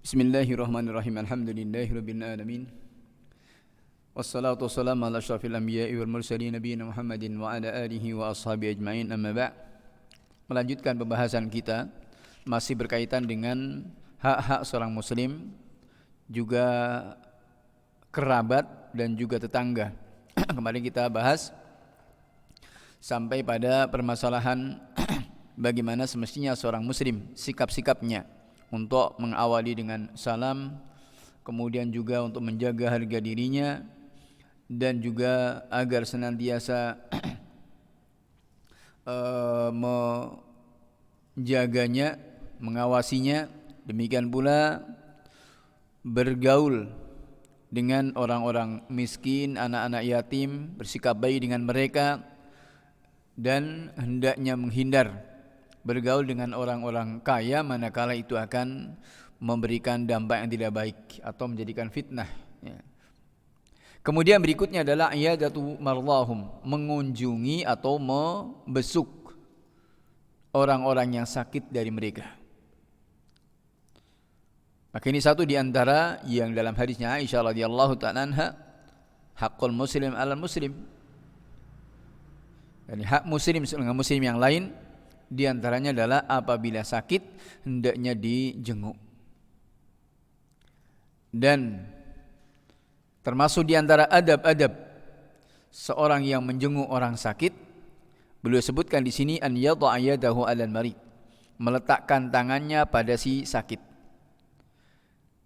Bismillahirrahmanirrahim. Alhamdulillahirabbil alamin. Wassalatu wassalamu ala asyrafil anbiya'i wal mursalin nabiyina Muhammadin wa ala alihi wa ashabihi ajmain. Amma ba'. Melanjutkan pembahasan kita masih berkaitan dengan hak-hak seorang muslim, juga kerabat dan juga tetangga. Kemarin kita bahas sampai pada permasalahan bagaimana semestinya seorang muslim sikap-sikapnya untuk mengawali dengan salam, kemudian juga untuk menjaga harga dirinya, dan juga agar senantiasa menjaganya, mengawasinya. Demikian pula bergaul dengan orang-orang miskin, anak-anak yatim, bersikap baik dengan mereka, dan hendaknya menghindar bergaul dengan orang-orang kaya manakala itu akan memberikan dampak yang tidak baik atau menjadikan fitnah, ya. Kemudian berikutnya adalah iyadatu mardhahum, mengunjungi atau membesuk orang-orang yang sakit dari mereka. Maka ini satu di antara yang dalam hadisnya Aisyah radhiyallahu ta'ala anha, haqqul muslim 'alal muslim. Yani hak muslim dengan muslim yang lain, di antaranya adalah apabila sakit hendaknya dijenguk. Dan termasuk di antara adab-adab seorang yang menjenguk orang sakit, beliau sebutkan di sini an yadha yadahu 'alal marid, meletakkan tangannya pada si sakit.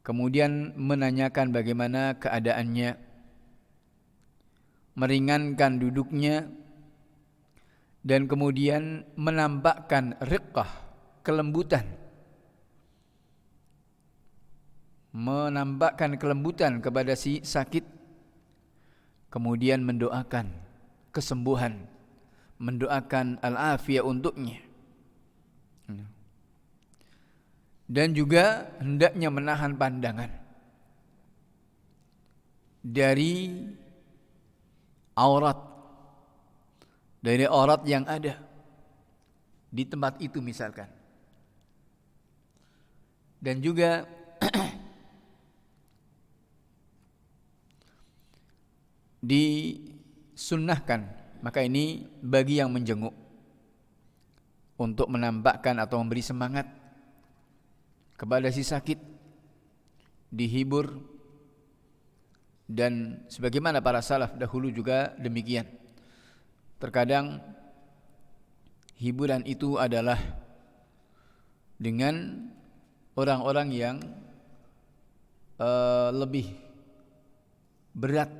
Kemudian menanyakan bagaimana keadaannya, meringankan duduknya, dan kemudian menampakkan riqqah, kelembutan, menampakkan kelembutan kepada si sakit. Kemudian mendoakan kesembuhan, mendoakan al-afiyah untuknya, dan juga hendaknya menahan pandangan dari aurat, dari aurat yang ada di tempat itu misalkan. Dan juga disunnahkan, maka ini bagi yang menjenguk, untuk menampakkan atau memberi semangat kepada si sakit, dihibur. Dan sebagaimana para salaf dahulu juga demikian. Terkadang hiburan itu adalah dengan orang-orang yang lebih berat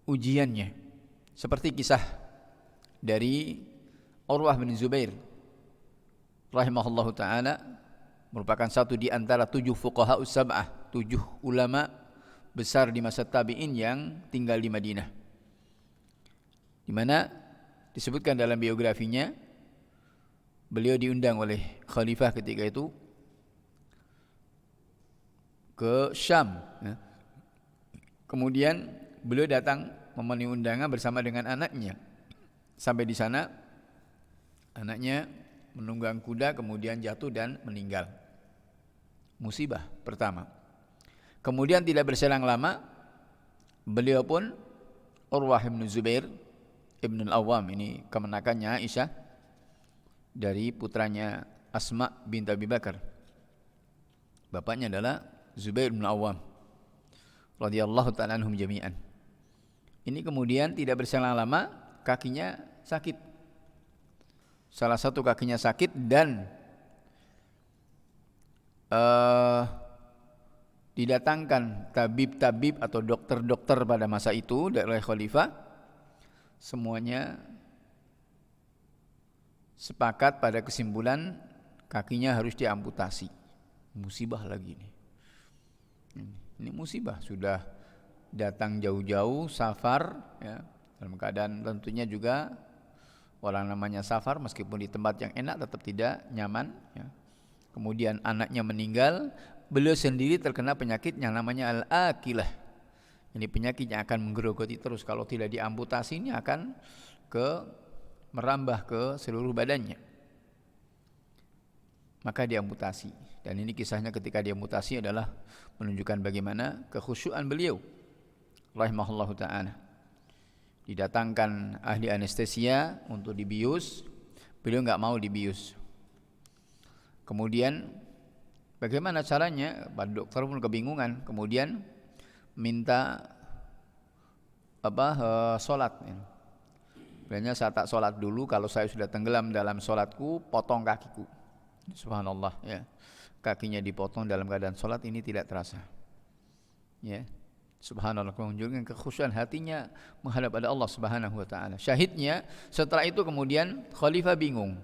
ujiannya, seperti kisah dari Urwah bin Zubair rahimahullahu ta'ala, merupakan satu di antara 7 fuqaha'us sab'ah, 7 ulama besar di masa tabi'in yang tinggal di Madinah, di mana disebutkan dalam biografinya beliau diundang oleh khalifah ketika itu ke Syam, ya. Kemudian beliau datang memenuhi undangan bersama dengan anaknya. Sampai di sana anaknya menunggang kuda, kemudian jatuh dan meninggal. Musibah pertama. Kemudian tidak berselang lama, beliau pun, Urwah bin Zubair Ibn al-Awwam, ini kemenakannya Aisyah dari putranya Asma bint Abi Bakar. Bapaknya adalah Zubair bin al-Awwam radhiyallahu ta'ala anhum jami'an. Ini kemudian tidak berselang lama kakinya sakit. Salah satu kakinya sakit, dan didatangkan tabib-tabib atau dokter-dokter pada masa itu dari khalifah. Semuanya sepakat pada kesimpulan kakinya harus diamputasi. Musibah lagi ini. Ini musibah, sudah datang jauh-jauh safar, ya, dalam keadaan tentunya juga orang namanya safar, meskipun di tempat yang enak tetap tidak nyaman, ya. Kemudian anaknya meninggal, beliau sendiri terkena penyakit yang namanya al-akilah. Ini penyakit yang akan menggerogoti terus, kalau tidak diamputasi ini akan merambah ke seluruh badannya. maka dia amputasi. Dan ini kisahnya ketika dia amputasi adalah menunjukkan bagaimana kekhusyuan beliau rahimahullahu ta'ala. Didatangkan ahli anestesia untuk dibius, beliau enggak mau dibius. Kemudian bagaimana caranya? Pak dokter pun kebingungan. Kemudian minta sholat. Sebenarnya saya tak sholat dulu, kalau saya sudah tenggelam dalam sholatku, potong kakiku. Subhanallah, ya. Kakinya dipotong dalam keadaan sholat, ini tidak terasa. Ya. Subhanallah, menunjukkan kekhusyuan hatinya menghadap pada Allah Subhanahu wa taala. Syahidnya setelah itu kemudian khalifah bingung.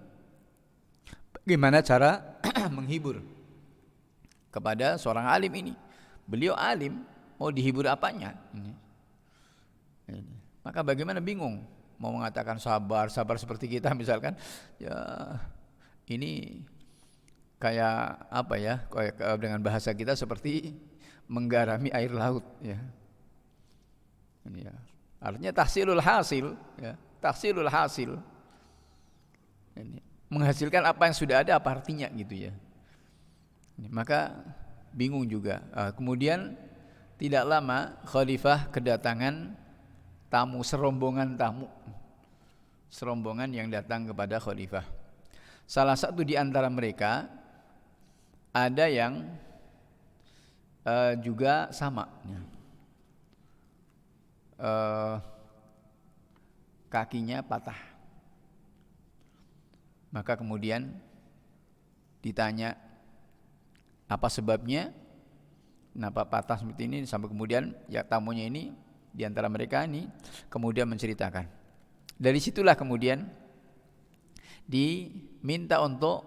Bagaimana cara menghibur kepada seorang alim ini? Beliau alim, mau dihibur apanya? Ini. Maka bagaimana bingung? Mau mengatakan sabar seperti kita misalkan, ya ini kayak apa ya? Kayak dengan bahasa kita seperti menggarami air laut, ya. Ini ya. Artinya tahsilul hasil, ya. Tahsilul hasil. Ini menghasilkan apa yang sudah ada, apa artinya gitu ya. Ini, maka bingung juga. Kemudian tidak lama khalifah kedatangan tamu, serombongan yang datang kepada khalifah. Salah satu di antara mereka ada yang juga sama, kakinya patah. Maka kemudian ditanya apa sebabnya, kenapa patah seperti ini, sampai kemudian ya tamunya ini di antara mereka ini kemudian menceritakan. Dari situlah kemudian diminta untuk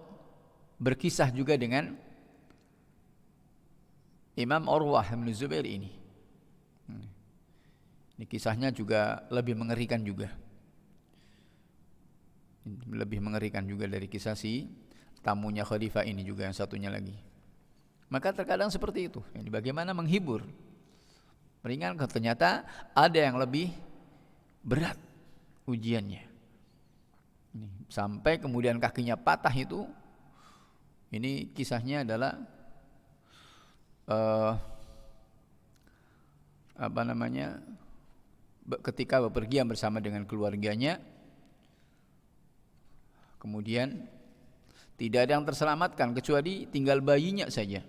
berkisah juga dengan Imam Urwah bin Zubair ini. Ini kisahnya juga lebih mengerikan juga. Lebih mengerikan juga dari kisah si tamunya khalifah ini juga yang satunya lagi. Maka terkadang seperti itu. Ini bagaimana menghibur. Meringankan, ternyata ada yang lebih berat ujiannya. Sampai kemudian kakinya patah itu, ini kisahnya adalah ketika bepergian bersama dengan keluarganya, kemudian tidak ada yang terselamatkan kecuali tinggal bayinya saja.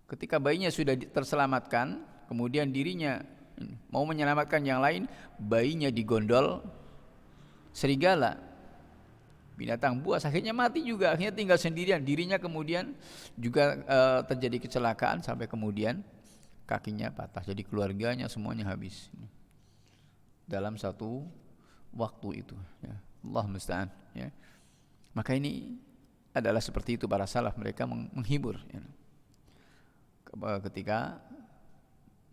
Ketika bayinya sudah terselamatkan, kemudian dirinya mau menyelamatkan yang lain, bayinya digondol serigala, binatang buas, akhirnya mati juga, akhirnya tinggal sendirian. Dirinya kemudian juga terjadi kecelakaan sampai kemudian kakinya patah. Jadi keluarganya semuanya habis dalam satu waktu itu, ya. Allah musta'an, ya. Maka ini adalah seperti itu para salaf, mereka menghibur, ya, ketika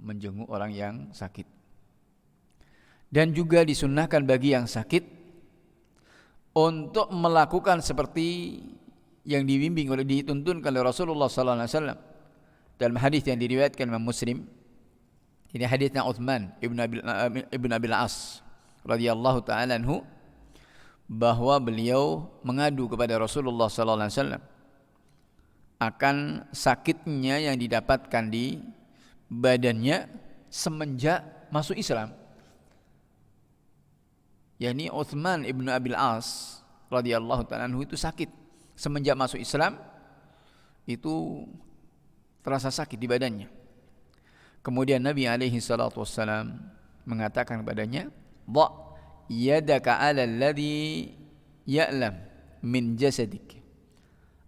menjenguk orang yang sakit. Dan juga disunnahkan bagi yang sakit untuk melakukan seperti yang dibimbing oleh, dituntunkan oleh Rasulullah sallallahu alaihi wasallam dalam hadis yang diriwayatkan Imam Muslim. Ini hadisnya Utsman ibn Abil As radhiyallahu taala anhu, bahwa beliau mengadu kepada Rasulullah sallallahu alaihi wasallam akan sakitnya yang didapatkan di badannya semenjak masuk Islam. yakni Utsman ibn Abil As radhiyallahu ta'ala anhu itu sakit semenjak masuk Islam, itu terasa sakit di badannya. Kemudian Nabi alaihi salatu wassalam mengatakan kepadanya, "Dha yadaka 'ala alladhi ya'lam min jasadik."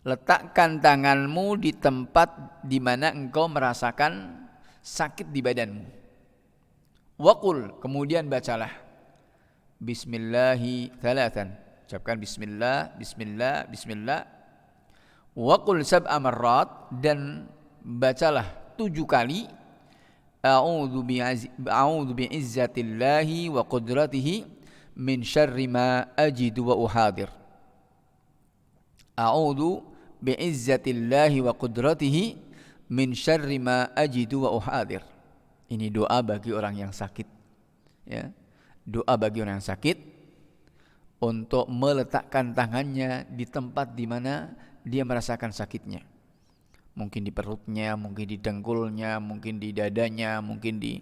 Letakkan tanganmu di tempat di mana engkau merasakan sakit di badanmu. Waqul, kemudian bacalah Bismillahi thalathan. Ucapkan bismillah, bismillah, bismillah. Waqul sab'a marrat, dan bacalah 7 kali A'udzu bi'izzatillahi wa qudratihi min syarri ma ajidu wa uhadir. A'udzu bi'izzatillahi wa qudratihi min syarri ma ajidu wa uhadir. Ini doa bagi orang yang sakit, ya. Doa bagi orang yang sakit untuk meletakkan tangannya di tempat di mana dia merasakan sakitnya. Mungkin di perutnya, mungkin di dengkulnya, mungkin di dadanya, mungkin di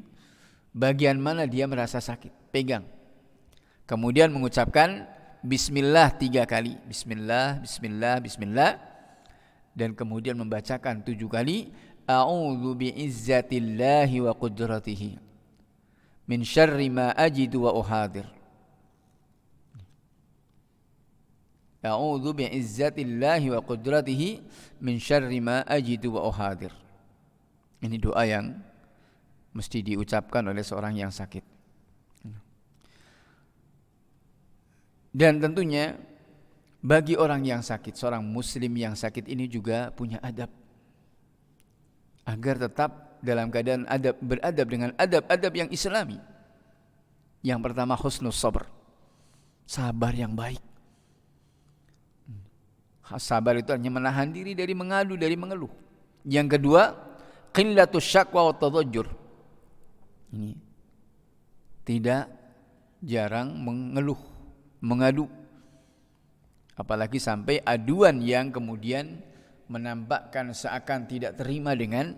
bagian mana dia merasa sakit. Pegang. Kemudian mengucapkan Bismillah 3 kali. Bismillah, Bismillah, Bismillah. Dan kemudian membacakan 7 kali. A'udzu bi'izzatillahi wa qudratihi min syarri ma ajidu wa uhadir. A'udzu bi'izzatillahi wa qudratihi min syarri ma ajidu wa uhadir. Ini doa yang mesti diucapkan oleh seorang yang sakit. Dan tentunya bagi orang yang sakit, seorang muslim yang sakit ini juga punya adab. Agar tetap dalam keadaan beradab dengan adab-adab yang islami. Yang pertama husnul sabr. Sabar yang baik. Sabar itu hanya menahan diri dari mengadu, dari mengeluh. Yang kedua, qillatus syakwa wa tadajjur. Ini tidak jarang mengeluh, mengadu. Apalagi sampai aduan yang kemudian menampakkan seakan tidak terima dengan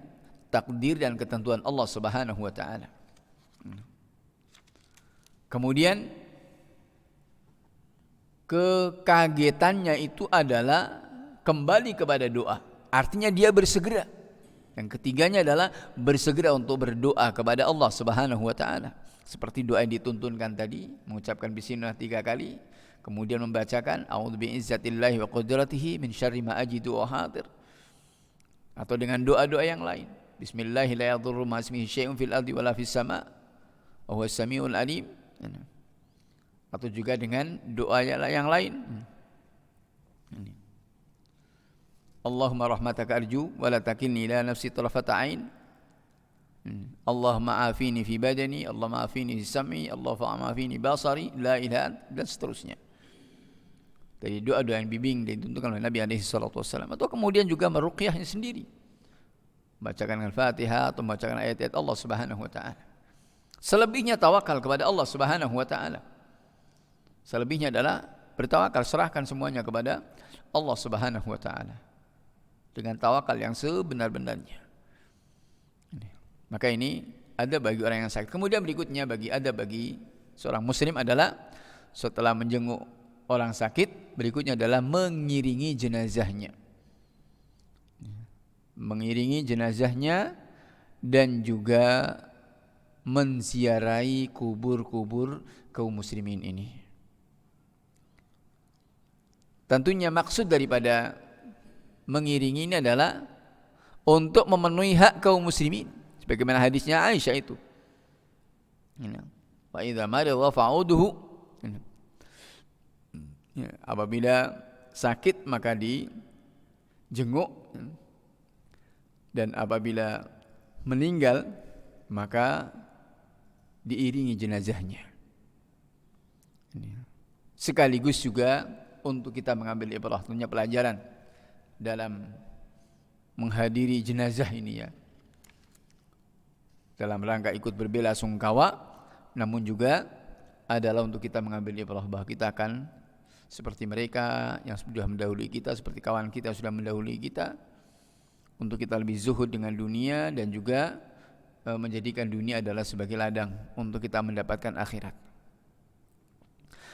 takdir dan ketentuan Allah Subhanahu wa taala. Kemudian kekagetannya itu adalah kembali kepada doa. Artinya dia bersegera. Yang ketiganya adalah bersegera untuk berdoa kepada Allah Subhanahu wa taala. Seperti doa yang dituntunkan tadi, mengucapkan bismillah 3 kali, kemudian membacakan a'udzu bi'izzatillahi wa qudratihi min syarri ma ajidu wa hadir. Atau dengan doa-doa yang lain. Bismillahi la yadurru ma ismihi syai'un fil ardi wala fis sama' wa huwas samiul alim. Atau juga dengan doa yang lain. Allahumma rahmataka arju wa la takilni ila nafsi tarfata ain. Allahumma afini fi badani, Allahumma afini fi sam'i, Allahumma afini basari, la ilaha dan seterusnya. Dari doa-doa yang bimbing dan ditentukan oleh Nabi alaihi salatu wasallam. Atau kemudian juga meruqyahnya sendiri. Bacakan Al-Fatihah atau membacakan ayat-ayat Allah Subhanahu wa taala. Selebihnya tawakal kepada Allah Subhanahu wa taala. Selebihnya adalah bertawakal, serahkan semuanya kepada Allah Subhanahu wa taala. Dengan tawakal yang sebenar-benarnya. Maka ini ada bagi orang yang sakit. Kemudian berikutnya bagi seorang muslim adalah setelah menjenguk orang sakit, berikutnya adalah mengiringi jenazahnya. Mengiringi jenazahnya dan juga menziarahi kubur-kubur kaum muslimin ini. Tentunya maksud daripada mengiringi ini adalah untuk memenuhi hak kaum muslimin. Sebagaimana hadisnya Aisyah itu. Wa idza marida fa'uduhu. Apabila sakit maka dijenguk, dan apabila meninggal maka diiringi jenazahnya. Sekaligus juga untuk kita mengambil ibrah, tentunya pelajaran dalam menghadiri jenazah ini ya. Dalam rangka ikut berbelasungkawa, namun juga adalah untuk kita mengambil ibrah bahwa kita akan seperti mereka yang sudah mendahului kita, seperti kawan kita yang sudah mendahului kita, untuk kita lebih zuhud dengan dunia dan juga menjadikan dunia adalah sebagai ladang untuk kita mendapatkan akhirat.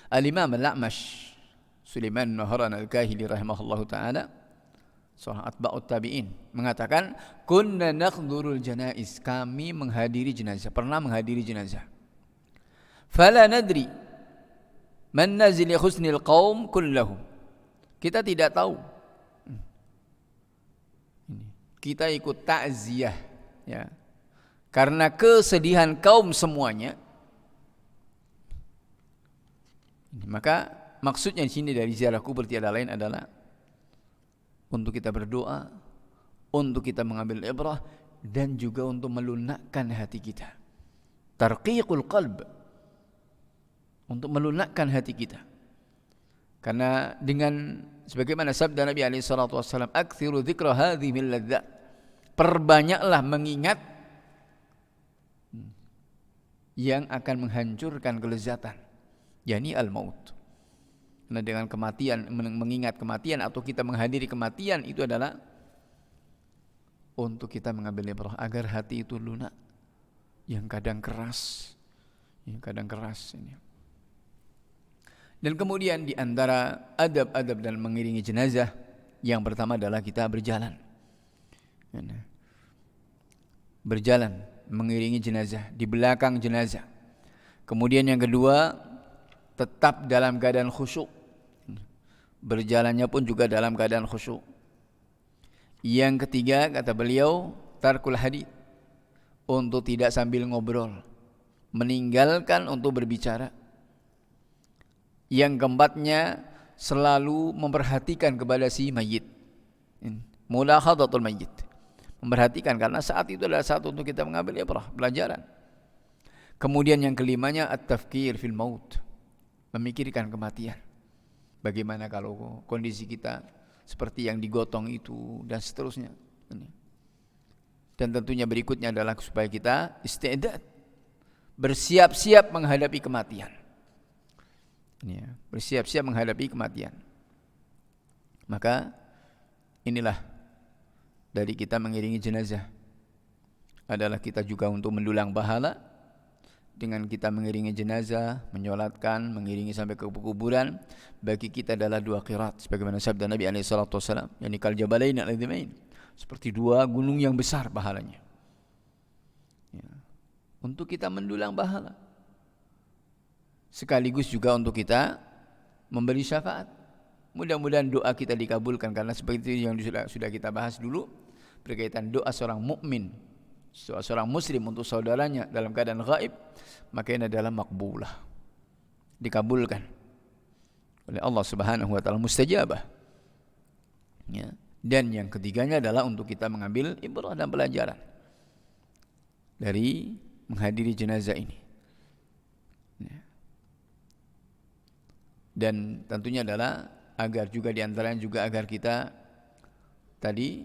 Al-Imam Al-A'mash Sulaiman Nahran Al-Kahili rahimahullahu ta'ala, seorang atba'ut tabi'in, mengatakan kunna nakhdurul janaiz, kami menghadiri jenazah, pernah menghadiri jenazah. Fala nadri man nazil husnil qaum kullahum, kita tidak tahu, kita ikut takziah ya, karena kesedihan kaum semuanya. Maka maksudnya di sini dari ziarah kubur tiada lain adalah untuk kita berdoa, untuk kita mengambil ibrah, dan juga untuk melunakkan hati kita. Tarqiqul qalb, untuk melunakkan hati kita. Karena dengan sebagaimana sabda Nabi alaihi salatu wasallam, "Aktsiru dzikra hadhihi min ladzat." Perbanyaklah mengingat yang akan menghancurkan kelezatan, yakni al-maut. Karena dengan kematian, mengingat kematian atau kita menghadiri kematian itu adalah untuk kita mengambil ibrah agar hati itu lunak, yang kadang keras ini. Dan kemudian di antara adab-adab dalam mengiringi jenazah, yang pertama adalah kita berjalan. Berjalan mengiringi jenazah, di belakang jenazah. Kemudian yang kedua, tetap dalam keadaan khusyuk. Berjalannya pun juga dalam keadaan khusyuk. Yang ketiga, kata beliau, tarkul hadith, untuk tidak sambil ngobrol, meninggalkan untuk berbicara. Yang keempatnya, selalu memperhatikan kepada si mayit. Mulakhadatul mayit, memperhatikan, karena saat itu adalah saat untuk kita mengambil ibrah, pelajaran. Kemudian yang kelimanya, at-tafkir fil maut, memikirkan kematian. Bagaimana kalau kondisi kita seperti yang digotong itu, dan seterusnya. Dan tentunya berikutnya adalah supaya kita isti'dad, bersiap-siap menghadapi kematian. Bersiap-siap menghadapi kematian. Maka inilah dari kita mengiringi jenazah, adalah kita juga untuk mendulang pahala. Dengan kita mengiringi jenazah, menyolatkan, mengiringi sampai ke kuburan, bagi kita adalah 2 qirat, sebagaimana sabda Nabi SAW, yakni kal jabalain al-'azimain, seperti 2 gunung yang besar pahalanya. Untuk kita mendulang pahala, sekaligus juga untuk kita memberi syafaat. Mudah-mudahan doa kita dikabulkan, karena seperti yang sudah kita bahas dulu berkaitan doa seorang mukmin, seorang muslim untuk saudaranya dalam keadaan gaib, maka ini adalah makbulah, dikabulkan oleh Allah Subhanahu wa taala, mustajabah. Dan yang ketiganya adalah untuk kita mengambil ibrah dan pelajaran dari menghadiri jenazah ini. Dan tentunya adalah agar juga diantaranya juga agar kita tadi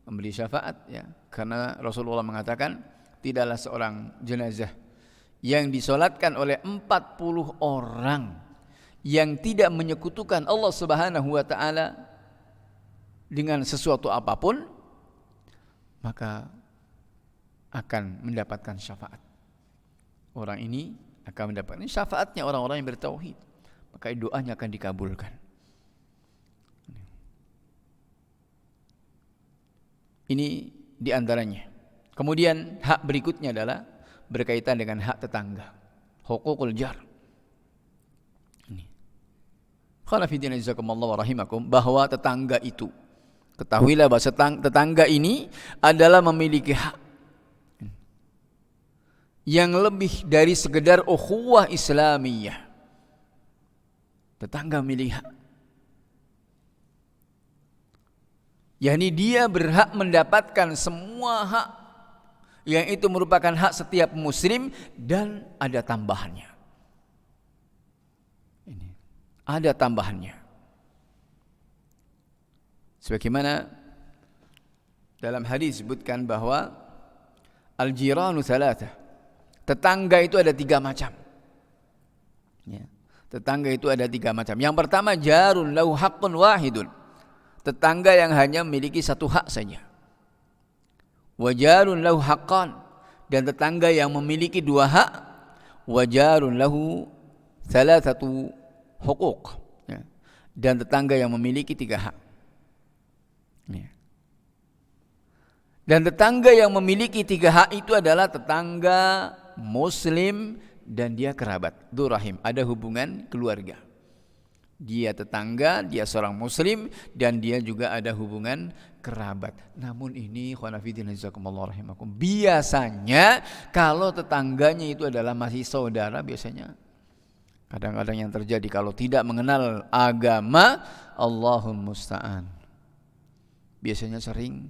memberi syafaat, ya, karena Rasulullah mengatakan tidaklah seorang jenazah yang disolatkan oleh 40 orang yang tidak menyekutukan Allah Subhanahu wa taala dengan sesuatu apapun, maka akan mendapatkan syafaat. Orang ini akan mendapatkan syafaatnya orang-orang yang bertauhid, maka doanya akan dikabulkan. Ini diantaranya. Kemudian hak berikutnya adalah berkaitan dengan hak tetangga, hukukul jar. Khonafidina jazakumullah wa rahimakum, bahwa tetangga itu, ketahuilah bahwa tetangga ini adalah memiliki hak yang lebih dari sekedar ukhuwah Islamiyah. Tetangga memiliki hak, yakni dia berhak mendapatkan semua hak yang itu merupakan hak setiap muslim, dan ada tambahannya. Ini ada tambahannya. Sebagaimana dalam hadis disebutkan bahwa al-jiranu thalatha, tetangga itu ada 3 macam. Ya. Tetangga itu ada 3 macam. Yang pertama, jarun lahu haqqun wahidun, tetangga yang hanya memiliki 1 hak saja. Wajarun lahu haqqan, dan tetangga yang memiliki 2 hak. Wajarun lahu thalathatu huquq, ya. Dan tetangga yang memiliki 3 hak. Ya. Dan tetangga yang memiliki 3 hak itu adalah tetangga muslim dan dia kerabat, dzurrahim, ada hubungan keluarga. Dia tetangga, dia seorang muslim, dan dia juga ada hubungan kerabat. Namun ini khonafidina jazakumullah rahimakum, biasanya kalau tetangganya itu adalah masih saudara, biasanya kadang-kadang yang terjadi kalau tidak mengenal agama, Allahul musta'an, biasanya sering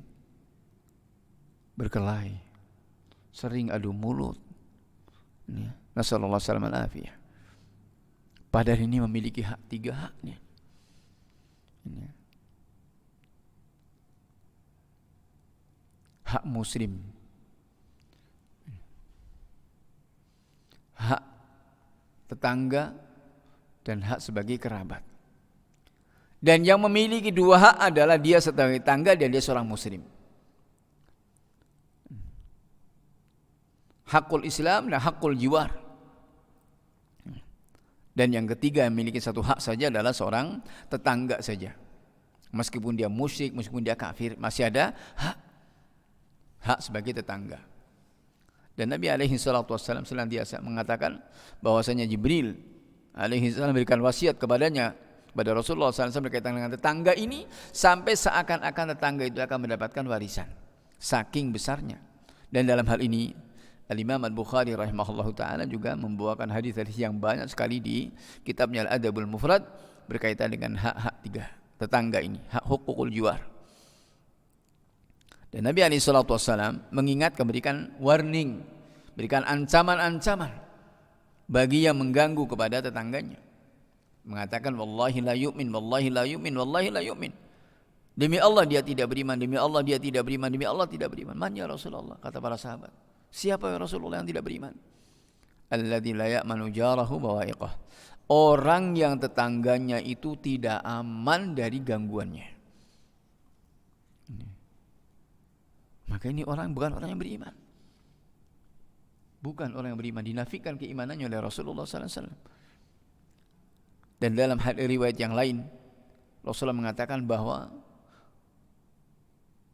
berkelahi, sering adu mulut. Nasallallahu alaihi wasallam. Padahal ini memiliki hak, 3 haknya. Hak muslim, hak tetangga, dan hak sebagai kerabat. Dan yang memiliki dua hak adalah dia sebagai tetangga dan dia seorang muslim. Hakul Islam dan hakul jiwar. Dan yang ketiga yang memiliki satu hak saja adalah seorang tetangga saja. Meskipun dia musyrik, meskipun dia kafir, masih ada hak sebagai tetangga. Dan Nabi alaihi salatu wassalam senantiasa mengatakan bahwasanya Jibril alaihi salam memberikan wasiat kepadanya, kepada Rasulullah SAW berkaitan dengan tetangga ini, sampai seakan-akan tetangga itu akan mendapatkan warisan. Saking besarnya. Dan dalam hal ini Al-Imam Al-Bukhari rahimahullahu ta'ala juga membawakan hadis-hadis yang banyak sekali di kitabnya Al-Adabul Mufrad berkaitan dengan hak-hak tiga tetangga ini, hak hukukul jiwar. Dan Nabi SAW mengingatkan, memberikan warning, berikan ancaman-ancaman bagi yang mengganggu kepada tetangganya. Mengatakan wallahi la yu'min, wallahi la yu'min, wallahi la yu'min. Demi Allah dia tidak beriman, demi Allah dia tidak beriman, demi Allah tidak beriman. Man ya Rasulullah, kata para sahabat. Siapa ya Rasulullah yang tidak beriman? Alladzi la ya'manu jarahu bawa'iqah. Orang yang tetangganya itu tidak aman dari gangguannya. Maka ini orang bukan orang yang beriman. Bukan orang yang beriman, dinafikan keimanannya oleh Rasulullah sallallahu alaihi wasallam. Dan dalam riwayat yang lain Rasulullah mengatakan bahwa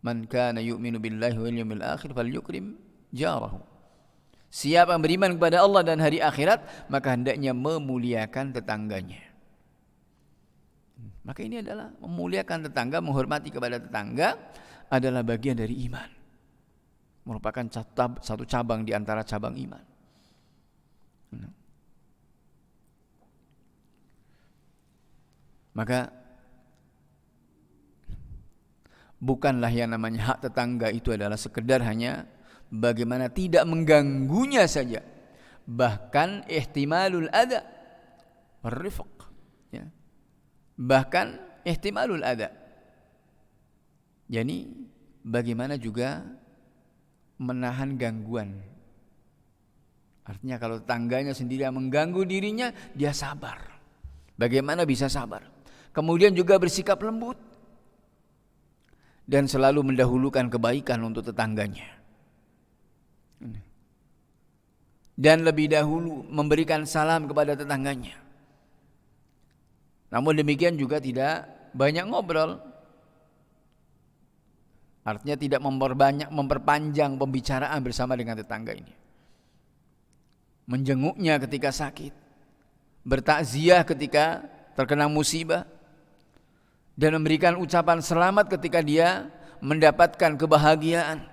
man kana yu'minu billahi wal yawmil akhir falyukrim jarahu. Siapa yang beriman kepada Allah dan hari akhirat, maka hendaknya memuliakan tetangganya. Maka ini adalah memuliakan tetangga, menghormati kepada tetangga adalah bagian dari iman. Merupakan satu cabang di antara cabang iman. Maka bukanlah yang namanya hak tetangga itu adalah sekedar hanya bagaimana tidak mengganggunya saja, bahkan ihtimalul adza warifq, ya. Bahkan ihtimalul adza, jadi bagaimana juga menahan gangguan. Artinya kalau tetangganya sendiri yang mengganggu dirinya, dia sabar. Bagaimana bisa sabar? Kemudian juga bersikap lembut dan selalu mendahulukan kebaikan untuk tetangganya. Dan lebih dahulu memberikan salam kepada tetangganya. Namun demikian juga tidak banyak ngobrol. Artinya tidak memperpanjang pembicaraan bersama dengan tetangga ini. Menjenguknya ketika sakit, bertakziah ketika terkena musibah, dan memberikan ucapan selamat ketika dia mendapatkan kebahagiaan,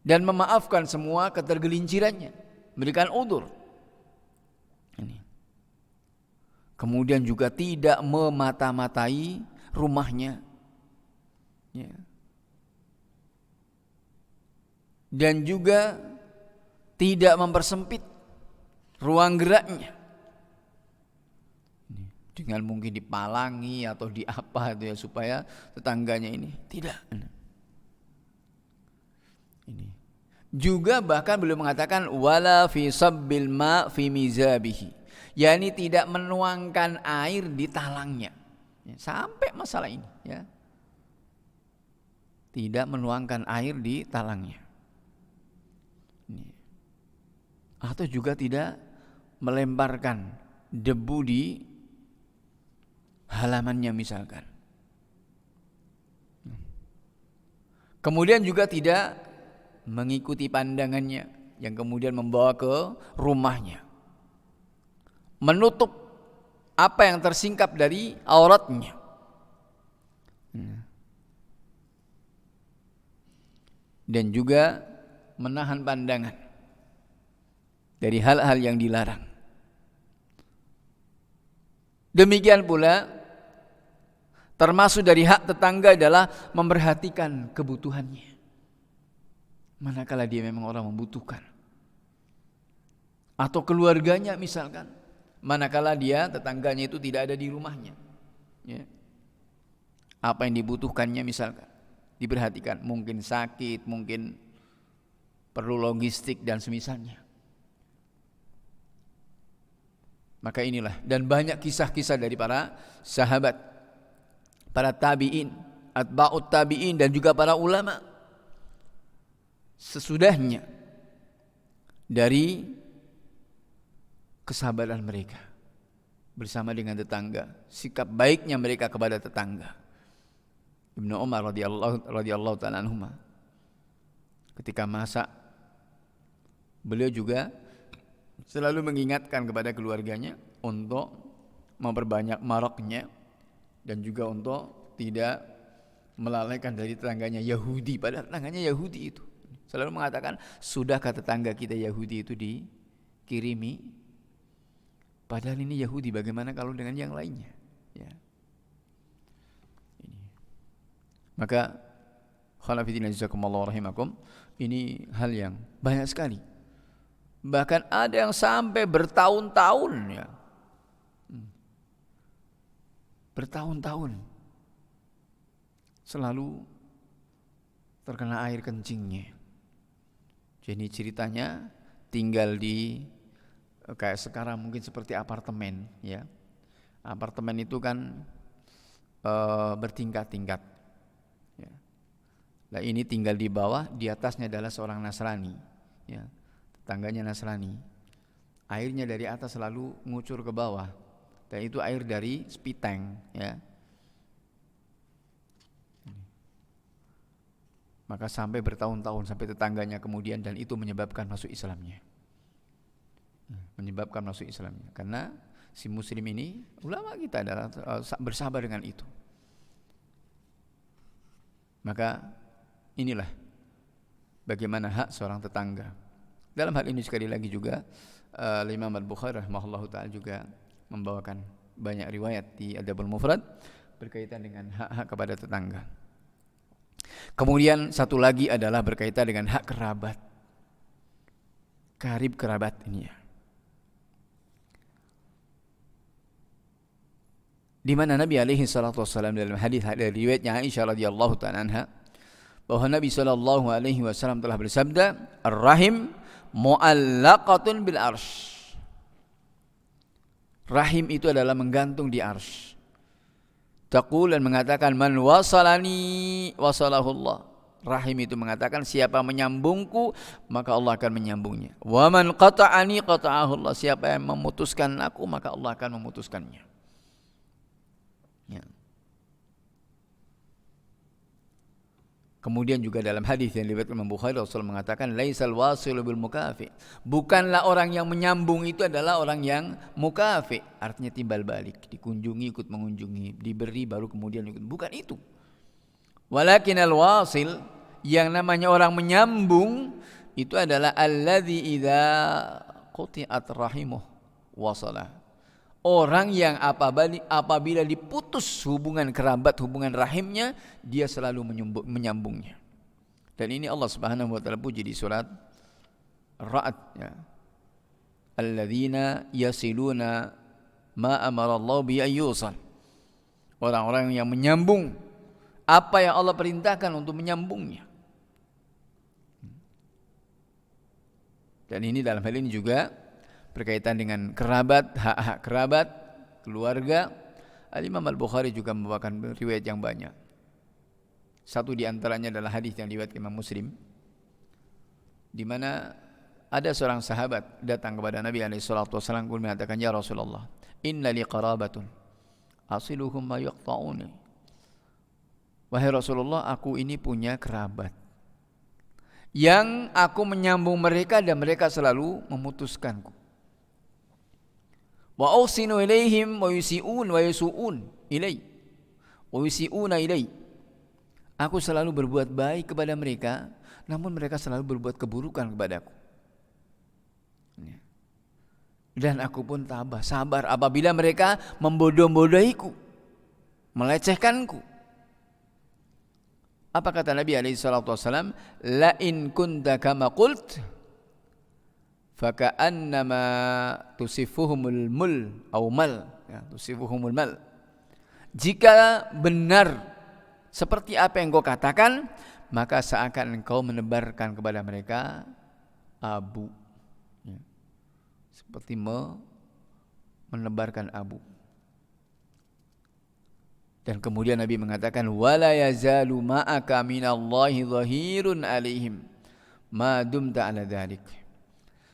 dan memaafkan semua ketergelincirannya, memberikan udzur. Kemudian juga tidak memata-matai rumahnya, ya. Dan juga tidak mempersempit ruang geraknya dengan mungkin dipalangi atau di apa itu ya, supaya tetangganya ini tidak. Ini juga bahkan beliau mengatakan wala fi sabbil ma fi mizabihi, yakni tidak menuangkan air di talangnya, ya, sampai masalah ini, ya, tidak menuangkan air di talangnya. Ini. Atau juga tidak melemparkan debu di halamannya misalkan. Kemudian juga tidak mengikuti pandangannya yang kemudian membawa ke rumahnya, menutup apa yang tersingkap dari auratnya. Dan juga menahan pandangan dari hal-hal yang dilarang. Demikian pula termasuk dari hak tetangga adalah memperhatikan kebutuhannya manakala dia memang orang membutuhkan, atau keluarganya misalkan, manakala dia tetangganya itu tidak ada di rumahnya, ya. Apa yang dibutuhkannya misalkan diperhatikan, mungkin sakit, mungkin perlu logistik dan semisalnya. Maka inilah, dan banyak kisah-kisah dari para sahabat, para tabi'in, atba'ut tabi'in, dan juga para ulama sesudahnya dari kesabaran mereka bersama dengan tetangga, sikap baiknya mereka kepada tetangga. Ibnu Umar radhiyallahu ta'ala anhuma, ketika masak, beliau juga selalu mengingatkan kepada keluarganya untuk memperbanyak maroknya, dan juga untuk tidak melalaikan dari tetangganya Yahudi. Padahal tetangganya Yahudi itu selalu mengatakan, sudahkah tetangga kita Yahudi itu dikirimi? Padahal ini Yahudi, bagaimana kalau dengan yang lainnya? Ya. Maka khonafidina jazakumullah rahimakum, ini hal yang banyak sekali. Bahkan ada yang sampai bertahun-tahun, ya, bertahun-tahun selalu terkena air kencingnya. Jadi ceritanya tinggal di kayak sekarang mungkin seperti apartemen, ya. Apartemen itu kan bertingkat-tingkat, ya. Nah, ini tinggal di bawah, di atasnya adalah seorang Nasrani, ya. Tetangganya Nasrani. Airnya dari atas selalu ngucur ke bawah, dan itu air dari spiteng, ya. Maka sampai bertahun-tahun, sampai tetangganya kemudian, dan itu menyebabkan masuk Islamnya. Menyebabkan masuk Islamnya. Karena si muslim ini, ulama kita adalah bersabar dengan itu. Maka inilah bagaimana hak seorang tetangga. Dalam hal ini sekali lagi juga Imam Al-Bukhari rahimahullahu ta'ala juga membawakan banyak riwayat di Adabul Mufrad berkaitan dengan hak-hak kepada tetangga. Kemudian satu lagi adalah berkaitan dengan hak kerabat, karib kerabat ini, ya. Di mana Nabi alaihi salatu wasallam dalam hadis dari riwayatnya Aisyah radhiyallahu ta'ala anha, bahwa Nabi sallallahu alaihi wasallam telah bersabda, "Ar-rahim mu'allaqatun bil arsy." Rahim itu adalah menggantung di arsy. Taqul, dan mengatakan, "Man wasalani wasalahullah." Rahim itu mengatakan, siapa menyambungku maka Allah akan menyambungnya. Wa man qata'ani qata'ahullah. Siapa yang memutuskan aku maka Allah akan memutuskannya. Ya. Kemudian juga dalam hadis yang diriwayatkan Imam Bukhari, Rasulullah mengatakan, laisal wasilu bil mukafi. Bukanlah orang yang menyambung itu adalah orang yang mukafi, artinya timbal balik, dikunjungi ikut mengunjungi, diberi baru kemudian ikut. Bukan itu. Walakinal wasil, yang namanya orang menyambung itu adalah alladzi idza quti'at rahimuh wasalah. Orang yang apabila diputus hubungan kerabat, hubungan rahimnya, dia selalu menyambungnya. Dan ini Allah Subhanahu wa taala puji di surat Ar-Ra'd, ya. Alladzina yasiluna ma amara Allah bi ayyusal. Orang-orang yang menyambung apa yang Allah perintahkan untuk menyambungnya. Dan ini dalam hal ini juga berkaitan dengan kerabat, hak-hak kerabat, keluarga. Al-Imam Al-Bukhari juga membawakan riwayat yang banyak. Satu di antaranya adalah hadis yang diriwayatkan Imam Muslim, di mana ada seorang sahabat datang kepada Nabi alaihi salatu wasallam kemudian mengatakan, "Ya Rasulullah, inna li qarabatun asiluhum ma yaqta'uni." Wahai Rasulullah, aku ini punya kerabat yang aku menyambung mereka dan mereka selalu memutuskanku. Wa usinu ilaihim wa yusi'un wa yusu'un ilai wa yusi'una ilai. Aku selalu berbuat baik kepada mereka, namun mereka selalu berbuat keburukan kepadaku. Dan aku pun tabah, sabar apabila mereka membodoh-bodohiku, melecehkanku. Apa kata Nabi alaihi salatu wasallam? La in kunta kama qult faka'annama tusifuhumul mul au mal, ya, tusifuhumul mal. Jika benar seperti apa yang kau katakan, maka seakan engkau menebarkan kepada mereka abu, ya. Seperti menebarkan abu. Dan kemudian Nabi mengatakan wala yazalu ma'aka minallahi dhahirun alaihim ma dumta ala dzalik.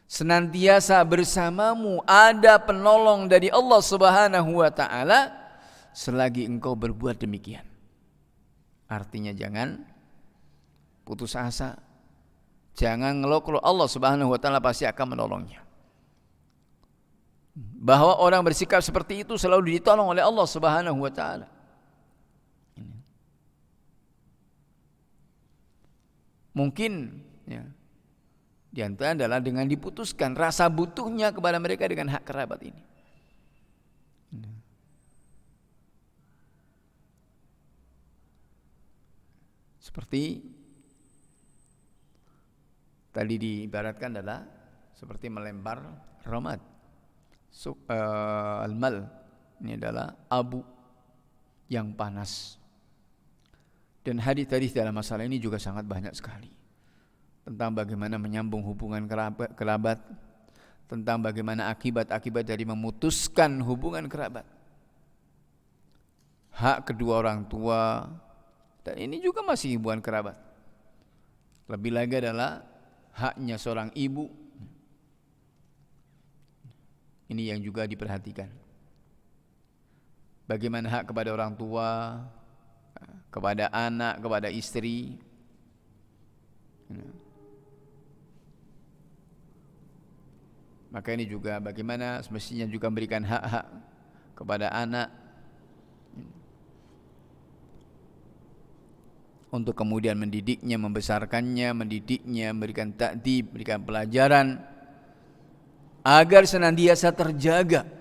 Senantiasa bersamamu ada penolong dari Allah Subhanahu wa taala selagi engkau berbuat demikian. Artinya jangan putus asa. Jangan ngeluh kalau Allah Subhanahu wa taala pasti akan menolongnya. Bahwa orang bersikap seperti itu selalu ditolong oleh Allah Subhanahu wa taala. Mungkin ya, di antara adalah dengan diputuskan rasa butuhnya kepada mereka dengan hak kerabat ini. Seperti tadi diibaratkan adalah seperti melempar ramad. Al-mal ini adalah abu yang panas. Dan hadis-hadis dalam masalah ini juga sangat banyak sekali. Tentang bagaimana menyambung hubungan kerabat, tentang bagaimana akibat-akibat dari memutuskan hubungan kerabat. Hak kedua orang tua, dan ini juga masih hubungan kerabat. Lebih lagi adalah haknya seorang ibu. Ini yang juga diperhatikan. Bagaimana hak kepada orang tua, kepada anak, kepada istri. Maka ini juga bagaimana semestinya juga memberikan hak-hak kepada anak untuk kemudian mendidiknya, membesarkannya, mendidiknya, memberikan ta'dib, memberikan pelajaran agar senantiasa terjaga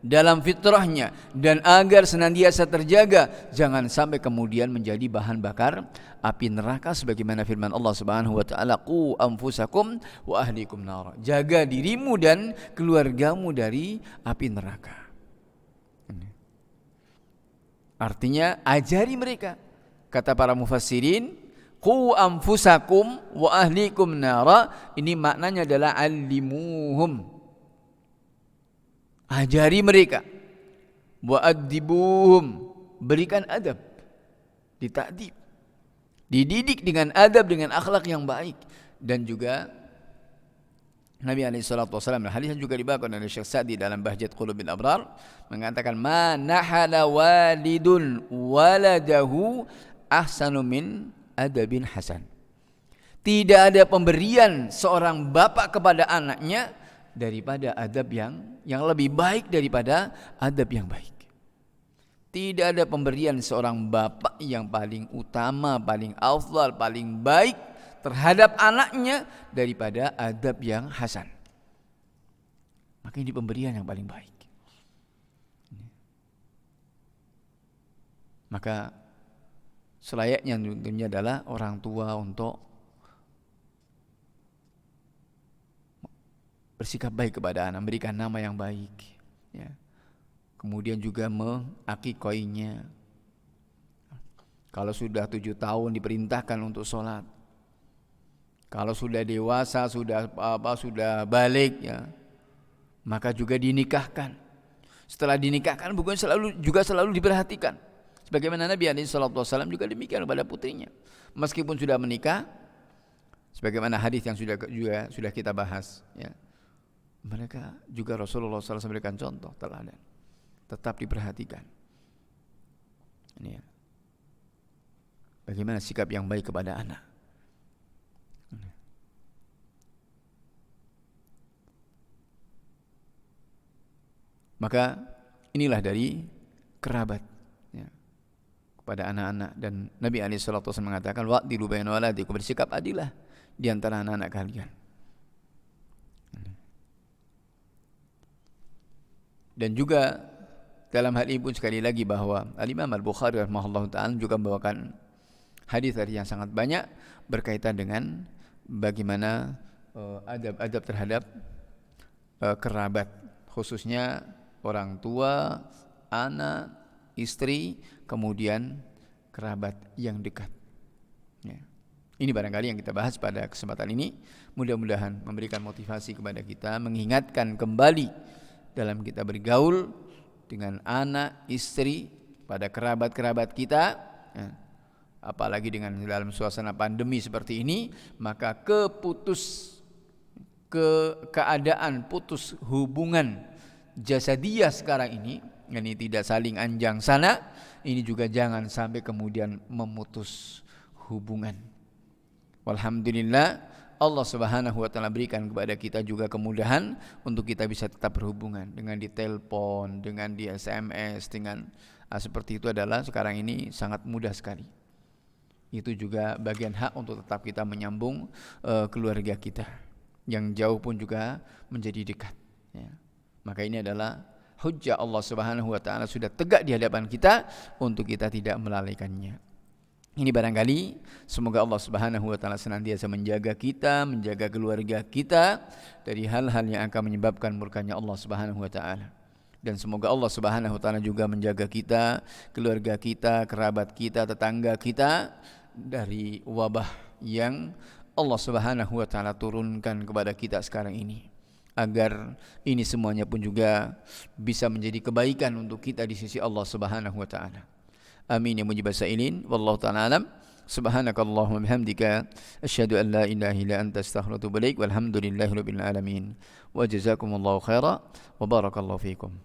dalam fitrahnya dan agar senantiasa terjaga jangan sampai kemudian menjadi bahan bakar api neraka sebagaimana firman Allah Subhanahu wa taala qu anfusakum wa ahlikum nar. Jaga dirimu dan keluargamu dari api neraka. Artinya ajari mereka. Kata para mufassirin, qu anfusakum wa ahlikum nar, ini maknanya adalah allimuhum. Ajari mereka, wa'adibuhum, berikan adab, ditakdib, dididik dengan adab, dengan akhlak yang baik. Dan juga Nabi SAW, hadis yang juga dibawakan oleh Syekh Sa'di dalam Bahjat Qulubil Abrar, mengatakan ma nahala walidun waladahu ahsanu min adabin hasan. Tidak ada pemberian seorang bapak kepada anaknya daripada adab yang lebih baik daripada adab yang baik. Tidak ada pemberian seorang bapak yang paling utama, paling afdal, paling baik terhadap anaknya daripada adab yang hasan. Maka ini pemberian yang paling baik. Maka selayaknya tentunya adalah orang tua untuk bersikap baik kepada anak, memberikan nama yang baik, ya. Kemudian juga mengakikoinya. Kalau sudah 7 tahun diperintahkan untuk sholat. Kalau sudah dewasa, sudah balik, ya, maka juga dinikahkan. Setelah dinikahkan bukan selalu diperhatikan. Sebagaimana Nabi SAW juga demikian kepada putrinya. Meskipun sudah menikah, sebagaimana hadis yang sudah kita bahas, ya. Mereka juga Rasulullah SAW memberikan contoh teladan, tetap diperhatikan. Ini ya. Bagaimana sikap yang baik kepada anak. Maka inilah dari kerabat, ya, kepada anak-anak. Dan Nabi SAW mengatakan wa'dilu baina waladikum, bersikap adillah di antara anak-anak kalian. Dan juga dalam hal ini pun sekali lagi bahwa Al-Imam Al-Bukhari rahimahullah ta'ala juga membawakan hadis yang sangat banyak berkaitan dengan bagaimana adab-adab terhadap kerabat, khususnya orang tua, anak, istri, kemudian kerabat yang dekat, ya. Ini barangkali yang kita bahas pada kesempatan ini. Mudah-mudahan memberikan motivasi kepada kita, mengingatkan kembali dalam kita bergaul dengan anak, istri, pada kerabat-kerabat kita, apalagi dengan dalam suasana pandemi seperti ini, maka keadaan putus hubungan jasadiah sekarang ini tidak saling anjang sana, ini juga jangan sampai kemudian memutus hubungan. Walhamdulillah, Allah Subhanahu wa taala berikan kepada kita juga kemudahan untuk kita bisa tetap berhubungan dengan di telepon, dengan di SMS, dengan seperti itu adalah sekarang ini sangat mudah sekali. Itu juga bagian hak untuk tetap kita menyambung keluarga kita. Yang jauh pun juga menjadi dekat, ya. Maka ini adalah hujjah Allah Subhanahu wa taala sudah tegak di hadapan kita untuk kita tidak melalaikannya. Ini barangkali semoga Allah Subhanahu wa taala senantiasa menjaga kita, menjaga keluarga kita dari hal-hal yang akan menyebabkan murkanya Allah Subhanahu wa taala. Dan semoga Allah Subhanahu wa taala juga menjaga kita, keluarga kita, kerabat kita, tetangga kita dari wabah yang Allah Subhanahu wa taala turunkan kepada kita sekarang ini, agar ini semuanya pun juga bisa menjadi kebaikan untuk kita di sisi Allah Subhanahu wa taala. Amin ya mujibas sa'ilin. Wallahu ta'ala alam. Subhanakallahumma bihamdika asyhadu an la ilaha illa anta astaghfiruka wa atubu ilaik. Walhamdulillahirabbil alamin. Wa jazakumullahu khairan wa barakallahu fiikum.